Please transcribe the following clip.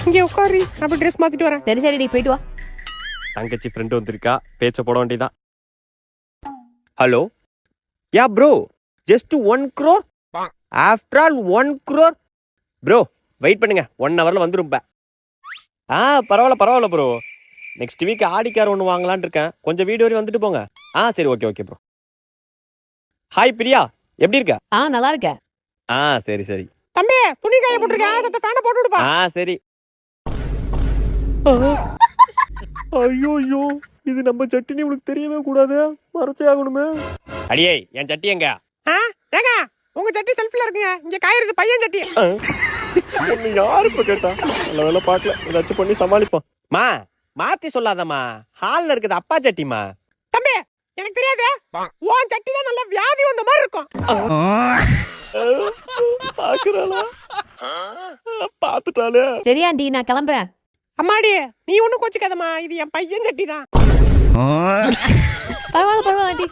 இங்கே உட்காரு, அப்படி ட்ரெஸ் மாத்திட்டு வரேன். சரி சரி, போயிட்டு வா. தங்கச்சி ஃப்ரெண்டு வந்திருக்கா, பேச்ச போட வேண்டியதான். Hello ya bro, just 1 crore. After all 1 crore bro. Wait பண்ணுங்க, 1 hourல வந்துரும். பரவாயில்ல bro. Next week Audi car ஒன்று வாங்கலான்னு இருக்கேன். கொஞ்சம் வீடு வரையும் வந்துட்டு போங்க. சரி, ஓகே ப்ரோ. ஹாய் பிரியா, எப்படி இருக்க? நல்லா இருக்கேன். சரி. தம்பி, துணி காய போட்டுருக்கேன், சத்த ஃபேனை போட்டு விடுப்பா. சரி. ஐயோ, இது நம்ம சட்டினி உங்களுக்கு தெரியவே கூடாது, மறைச்சே ஆகணுமே. அடியே, என் சட்டி எங்க? ஏங்க, உங்க சட்டி செல்ஃப்ல இருக்குங்க, இங்க காயிருக்கு பையன் சட்டி. ஒண்ணு யாரு இப்ப கேட்டா? நல்ல வேலை பார்க்கல, ஏதாச்சும் பண்ணி சமாளிப்போம். மாத்தி சொல்லாதம்மா, ஹால்ல இருக்குது அப்பா சட்டிமா. தம்பி, எனக்கு தெரியாது, உன் சட்டி தான் நல்ல வியாதி வந்த மாதிரி இருக்கும். பாத்துட்டாலே. சரி ஆண்டி, நான் கிளம்புறேன். அம்மாடி, நீ ஒண்ணும் கோச்சுக்காதம்மா, இது என் பையன் சட்டி தான். பரவாயில்ல ஆண்டி.